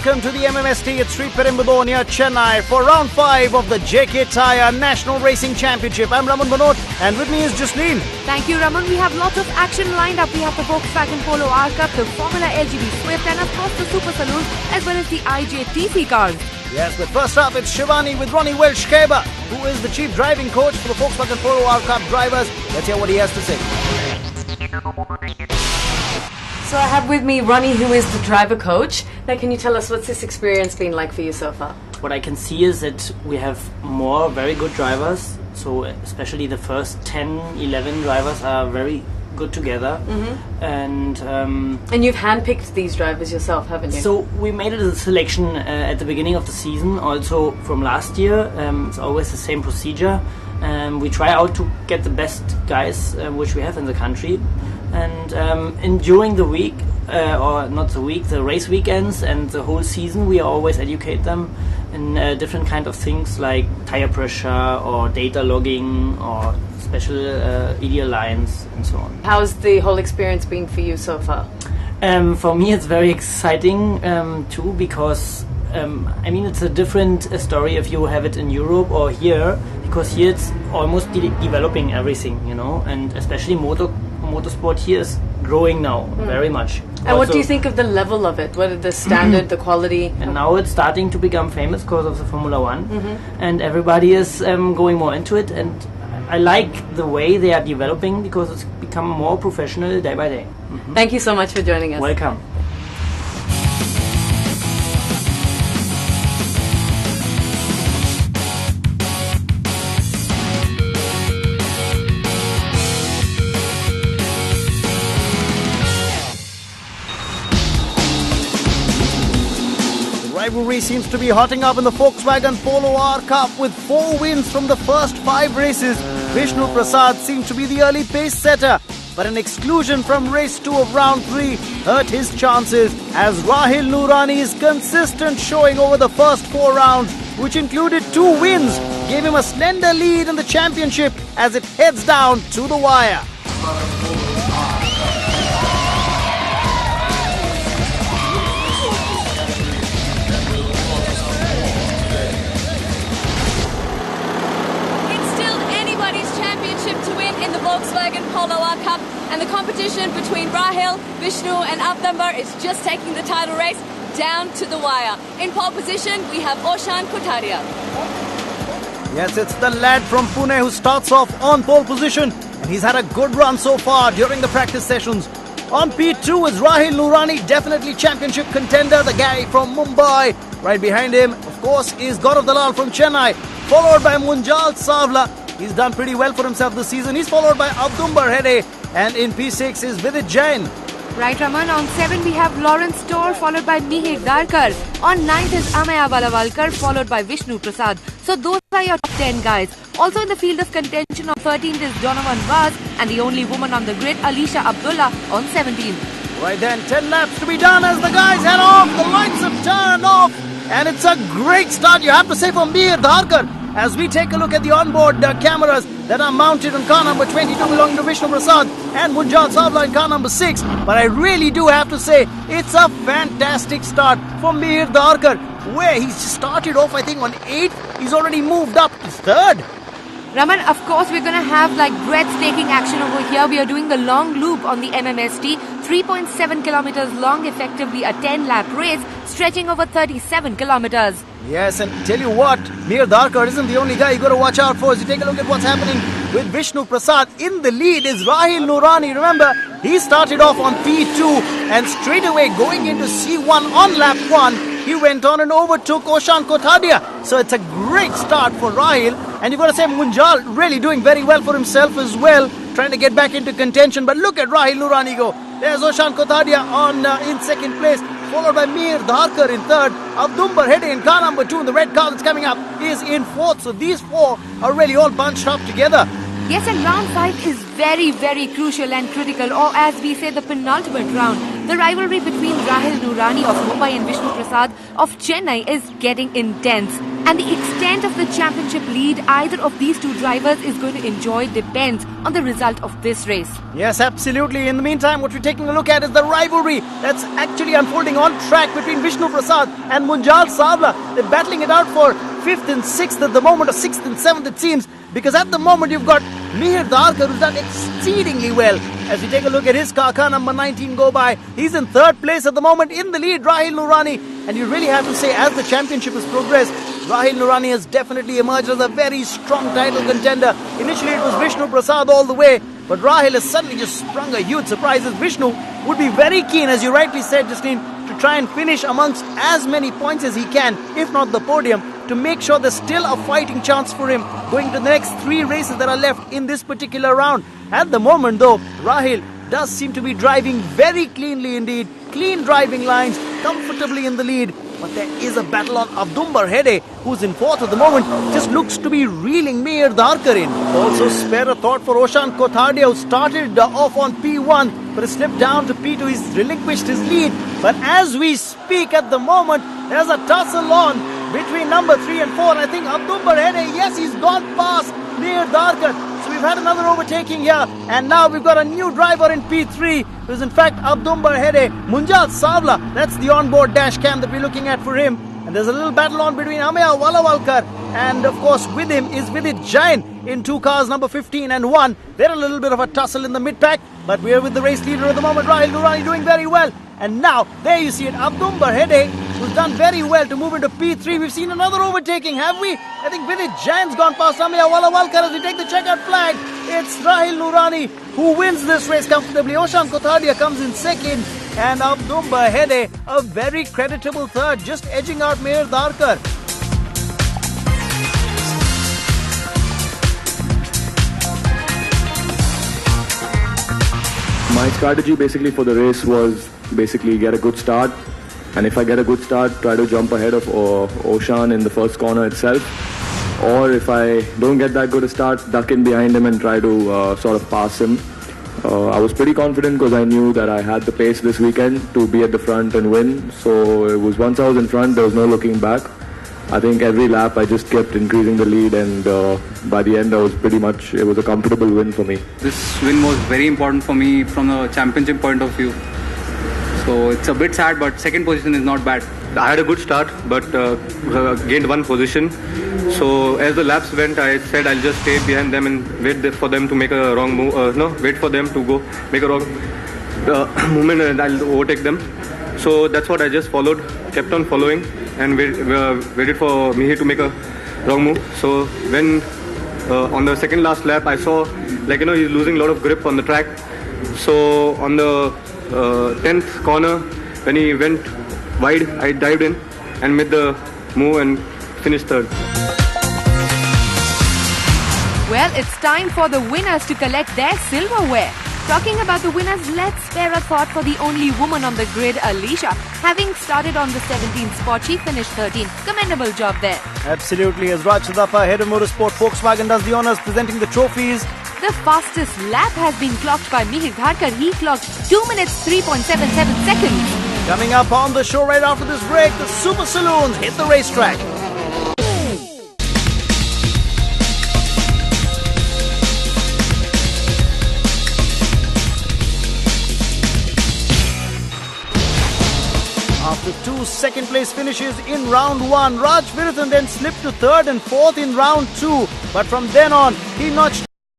welcome to the MMST at Sri Perambudur near Chennai for round 5 of the JK Tyre National Racing Championship. I'm Raman Manoj and with me is Jasleen. Thank you, Raman. We have lots of action lined up. We have the Volkswagen Polo R Cup, the Formula LGB Swift and of course the Super Saloon as well as the IJTC cars. Yes, but first up it's Shivani with Ronnie Welsh-Keba, who is the chief driving coach for the Volkswagen Polo R Cup drivers. Let's hear what he has to say. So I have with me Ronnie, who is the driver coach. Now can you tell us what's this experience been like for you so far? What I can see is that we have more very good drivers. So especially the first 10, 11 drivers are very good together. And you've handpicked these drivers yourself, haven't you? So we made it a selection at the beginning of the season, also from last year. It's always the same procedure. We try out to get the best guys which we have in the country. And during the week, or not the week, the race weekends and the whole season, we always educate them in different kind of things like tire pressure or data logging or special EDL lines and so on. How's the whole experience been for you so far? For me it's very exciting too, because I mean it's a different story if you have it in Europe or here, because here it's almost developing everything, you know, and especially motorsport here is growing now very much. And what do you think of the level of it? What is the standard, the quality? And now it's starting to become famous because of the Formula 1 and everybody is going more into it, and I like the way they are developing because it's become more professional day by day. Thank you so much for joining us. Welcome. Rivalry seems to be hotting up in the Volkswagen Polo R Cup with 4 wins from the first 5 races. Vishnu Prasad seemed to be the early pace setter, but an exclusion from race 2 of round 3 hurt his chances as Rahil Nurani's consistent showing over the first 4 rounds, which included 2 wins, gave him a slender lead in the championship as it heads down to the wire. In the Volkswagen Polo R Cup, and the competition between Rahil, Vishnu and Avdambar is just taking the title race down to the wire. In pole position we have Oshan Kotaria. Yes, it's the lad from Pune who starts off on pole position, and he's had a good run so far during the practice sessions. On P2 is Rahil Nurani, definitely championship contender, the guy from Mumbai. Right behind him, of course, is Gaurav Dalal from Chennai, followed by Munjal Savla. He's done pretty well for himself this season. He's followed by Avdumbar Hede, and in P6 is Vidit Jain. Right, Raman. On 7 we have Lawrence Torr followed by Mihir Darkar. On 9th is Amaya Balavalkar followed by Vishnu Prasad. So those are your top 10 guys. Also in the field of contention on 13th is Donovan Vaz, and the only woman on the grid, Alisha Abdullah, on 17th. Right then, 10 laps to be done as the guys head off. The lights have turned off, and it's a great start, you have to say, for Mihir Darkar. As we take a look at the onboard cameras that are mounted on car number 22 belonging to Vishnu Prasad and Munjal Savla in car number 6. But I really do have to say, it's a fantastic start for Mihir Darkar, where he started off, I think, on 8th. He's already moved up to 3rd. Raman, of course, we're going to have like breathtaking action over here. We are doing the long loop on the MMST, 3.7 kilometers long, effectively a 10-lap race, stretching over 37 kilometers. Yes, and tell you what, Mihir Darkar isn't the only guy you got to watch out for. As you take a look at what's happening with Vishnu Prasad, in the lead is Rahil Nurani. Remember, he started off on P2 and straight away going into C1 on lap 1, he went on and overtook Oshan Kotadia. So it's a great start for Rahil, and you've got to say Munjal really doing very well for himself as well, trying to get back into contention. But look at Rahil Nurani go. There's Oshan Kotadia on in 2nd place, followed by Mihir Darkar in 3rd. Avdumbar Hede in car number 2 in the red car that's coming up is in 4th. So these 4 are really all bunched up together. Yes, and round 5 is very, very crucial and critical, or as we say, the penultimate round. The rivalry between Rahil Nurani of Mumbai and Vishnu Prasad of Chennai is getting intense. And the extent of the championship lead either of these two drivers is going to enjoy depends on the result of this race. Yes, absolutely. In the meantime, what we're taking a look at is the rivalry that's actually unfolding on track between Vishnu Prasad and Munjal Savla. They're battling it out for 5th and 6th at the moment, or 6th and 7th it seems, because at the moment you've got Mihir Darkar, who's done exceedingly well. As we take a look at his car, number 19 go by, he's in 3rd place at the moment. In the lead, Rahil Nurani. And you really have to say, as the championship has progressed, Rahil Nurani has definitely emerged as a very strong title contender. Initially it was Vishnu Prasad all the way, but Rahil has suddenly just sprung a huge surprise, as Vishnu would be very keen, as you rightly said, Justine, to try and finish amongst as many points as he can, if not the podium, to make sure there's still a fighting chance for him going to the next 3 races that are left in this particular round. At the moment though, Rahil does seem to be driving very cleanly indeed. Clean driving lines, comfortably in the lead. But there is a battle on Abdumbar Hede, who's in 4th at the moment. Just looks to be reeling Mihir Darkar in. Also spare a thought for Oshan Kothadia, who started off on P1 but has slipped down to P2. He's relinquished his lead. But as we speak at the moment, there's a tussle on between number 3 and 4. I think Abdumbar Hede, yes, he's gone past Mihir Darkar. So we've had another overtaking here, and now we've got a new driver in P3, who is in fact Abdumbar Hede, Munjal Savla. That's the onboard dash cam that we're looking at for him. And there's a little battle on between Ameya Valavalkar and of course with him is Vidit Jain in 2 cars, number 15 and 1. They're a little bit of a tussle in the mid-pack, but we're with the race leader at the moment, Rahil Nurani, doing very well. And now, there you see it, Abdumbar Hede, who's done very well to move into P3. We've seen another overtaking, have we? I think Vidit Jain's gone past Ameya Valavalkar as we take the checkered flag. It's Rahil Nurani who wins this race comfortably. Oshan Kothadia comes in 2nd, and Abdumbar Hede, a very creditable 3rd, just edging out Mihir Darkar. My strategy basically for the race was basically get a good start, and if I get a good start, try to jump ahead of Oshan in the first corner itself, or if I don't get that good a start, duck in behind him and try to sort of pass him. I was pretty confident because I knew that I had the pace this weekend to be at the front and win, so it was once I was in front, there was no looking back. I think every lap I just kept increasing the lead, and by the end it was a comfortable win for me. This win was very important for me from a championship point of view. So it's a bit sad, but 2nd position is not bad. I had a good start, but gained 1 position. So as the laps went, I said I'll just stay behind them and wait for them to make a wrong move. Wait for them to make a wrong movement, and I'll overtake them. So that's what I just followed, kept on following, and waited for Mihir to make a wrong move. So when on the 2nd last lap, I saw he's losing a lot of grip on the track. So on the 10th corner, when he went wide, I dived in and made the move and finished 3rd. Well, it's time for the winners to collect their silverware. Talking about the winners, let's spare a thought for the only woman on the grid, Alicia. Having started on the 17th spot, she finished 13th. Commendable job there. Absolutely. As Raj Chadapa, head of motorsport, Volkswagen does the honours presenting the trophies. The fastest lap has been clocked by Mihir Darkar. He clocked 2 minutes 3.77 seconds. Coming up on the show right after this break, the Super Saloons hit the racetrack. After 2 second-place finishes in round 1, Raj Virathan then slipped to 3rd and 4th in round 2. But from then on, he notched